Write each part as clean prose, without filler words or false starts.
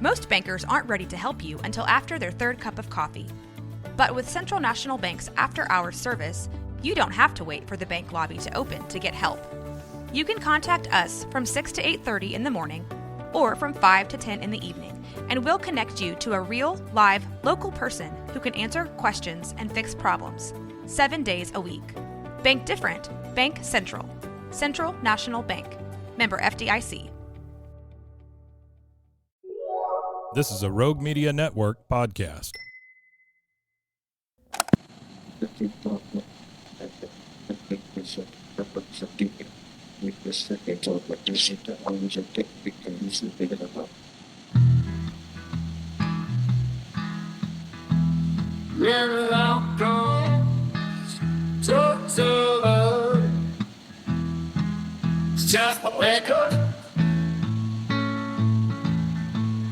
Most bankers aren't ready to help you until after their third cup of coffee. But with Central National Bank's after-hours service, you don't have to wait for the bank lobby to open to get help. You can contact us from 6 to 8:30 in the morning or from 5 to 10 in the evening, and we'll connect you to a real, live, local person who can answer questions and fix problems 7 days a week. Bank different. Bank Central. Central National Bank. Member FDIC. This is a Rogue Media Network podcast. Just a record.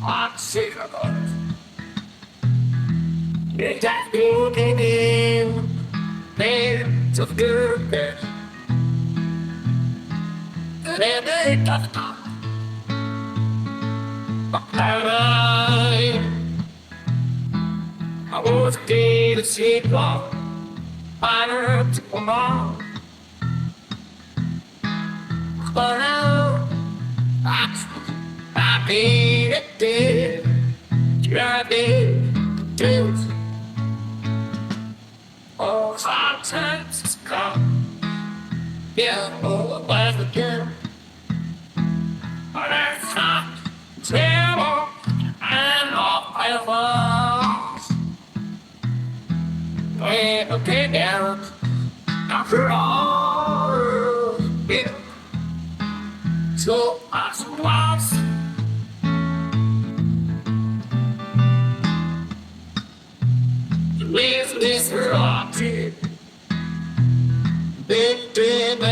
I'm sick of it. It's that good in there's a good bit. And they got I was gay to see it all. I heard to come on. But now I made it dead. I did do. Oh, sometimes it's come. Yeah, oh, but again. But that's not terrible. And all I was. And okay, now, after all, yeah. So I was. Live this rotted. Big dream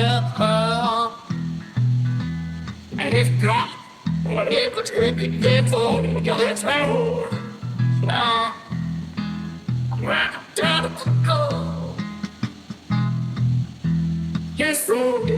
and if God, whatever to be grateful, you'll let me. Now, I'm down to go. Yes, Lord.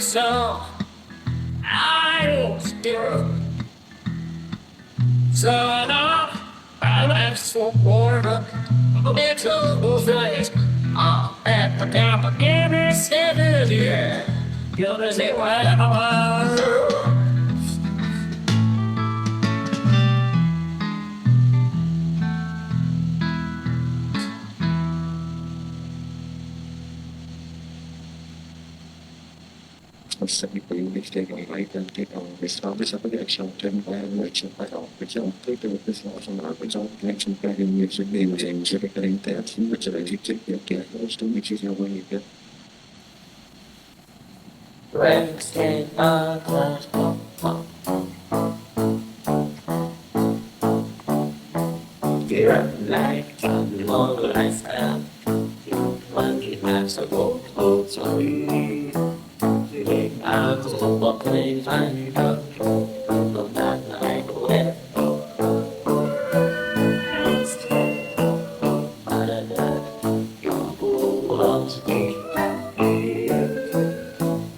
So I was still so enough. I left so bored of little things. At the top of every city, yeah. You'll see where I was. Sempre foi investigar e tentar ressalvar essa conexão temporalmente para a opção feita pelo pessoal chamado de conexão para o mesmo meio de referente a cima de a gente que é justamente a única. Like all I stand, when you have to go, sorry. I was walking and go, but that I went.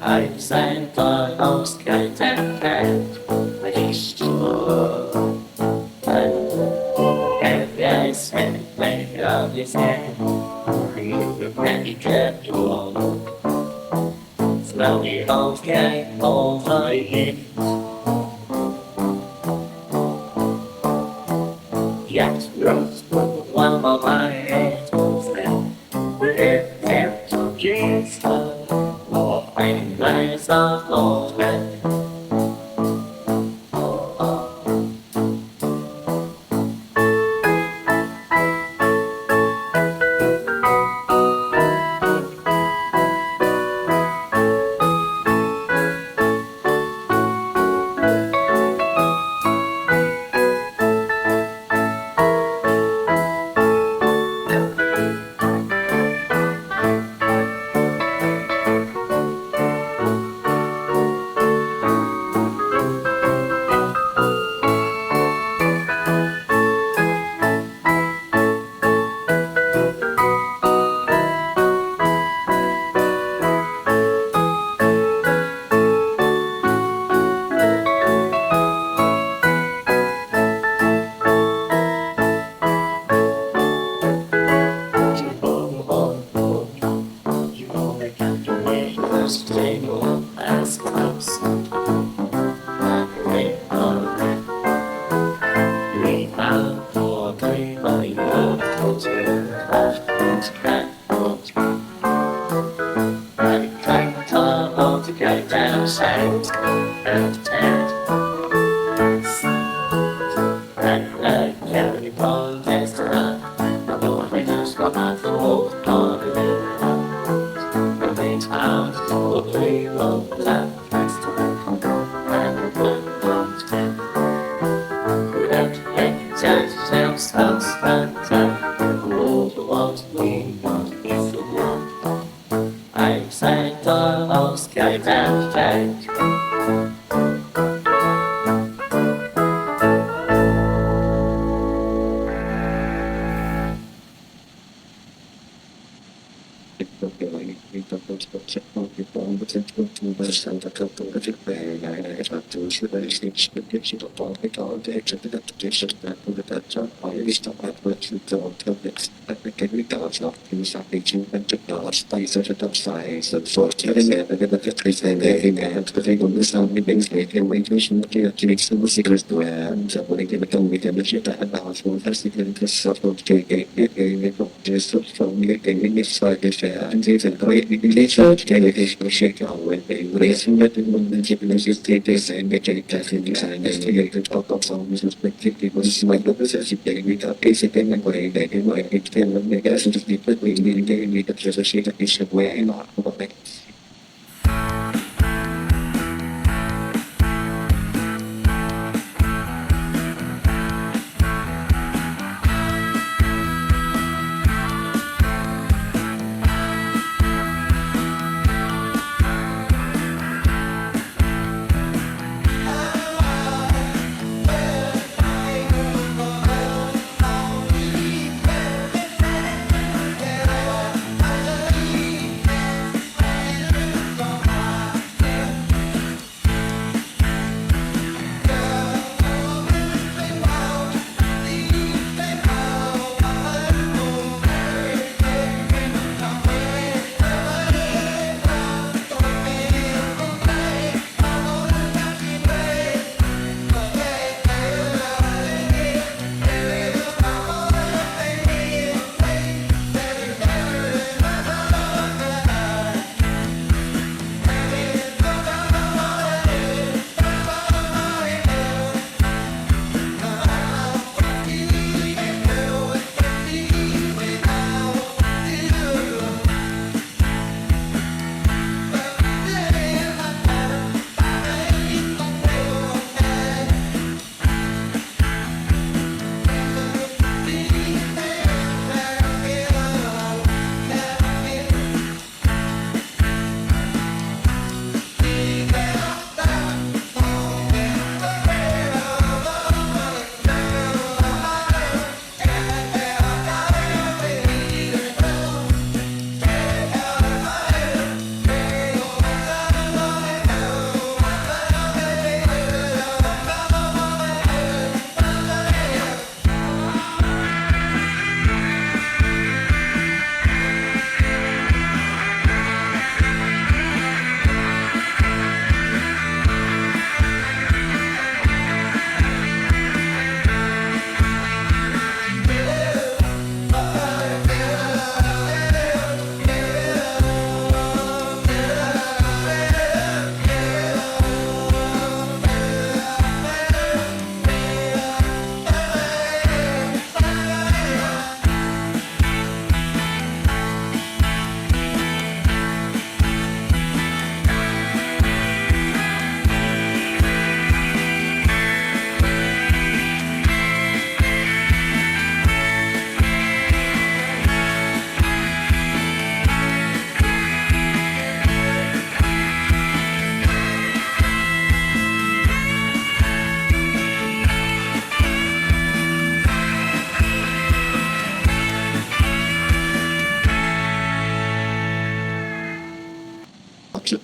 I sang the house kind of I used to and I sang like of this hand. You ready to go? Slowly okay over it. Yes, rose one of my hands with it there to kiss her. And nice of all that. I sang the sky and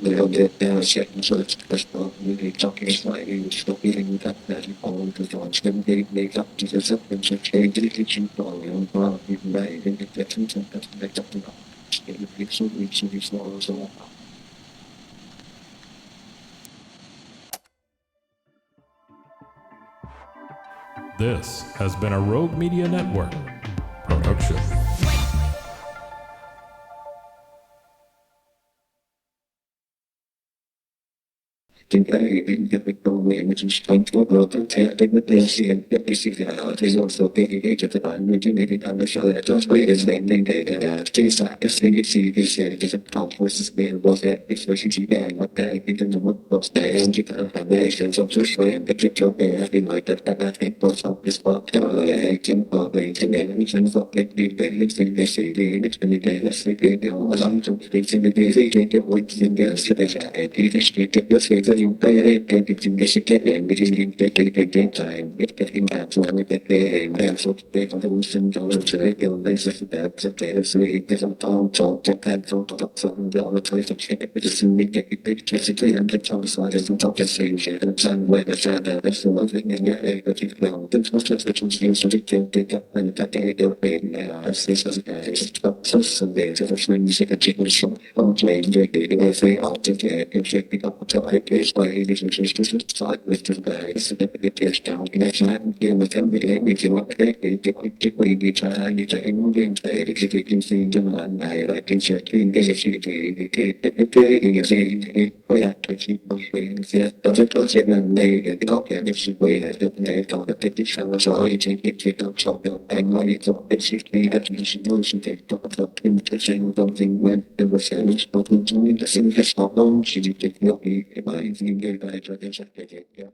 little bit checking so it's really talking slightly still being that all the thoughts can make up to the substance of change the kitchen volume while you may in the difference and that's the next up to it so we small so This has been a Rogue Media Network production. Chính cái việc việc công nghệ mình thành phố rồi có thể đến với tiền tiền tiếp đi xin là thế rồi số tiền thì cho các bạn mình chỉ để làm được cho là cho quỹ is name nên để chia sẻ cái suy nghĩ sẽ cái sự học của sự biến đổi sẽ cái sự chỉ đèn mà cái cái một bộ để chỉ cần phải để sử dụng số tiền cái chuyện cho bé thì người ta đã thấy bộ sau cái sport cho lại chính có về chính để mình sẽ có cái đi về lịch sử để xử lý lịch sử để là xử lý điều mà làm trong cái sự để gì cái buổi diễn biến sẽ để thì cái cái sự cái những cái chính cái sự cái để mình chính cái time cái impact của cái làm số cái trong cái sinh trong cái sự cái đây sẽ sẽ sự cái trong trong trong trong đó là cái cái sự cái sự cái làm trong số cái trong cái sự cái trong cái cái cái sự cái cái cái làm cái trong cái trong cái sự cái cái sự số để cho mình sẽ cái chuyện sống không phải để cái phải học cái học cho cái phải đi xuống side with the sự cái down cái này cái mà thêm cái cái cái cái try đi cho anh game để cái gì cho mà này là cái chuyện cái gì cái gì cái cái gì cái sẽ đó rất có chuyện là này cái góc cái sự quay là được này có cái sao rồi trên cái đó cho anh nói cho cái sự cái sự đối sự cái đó là cái chuyện something when there was a spoken to me the same as how long she did take me cái bài gì cái bài cho cái cái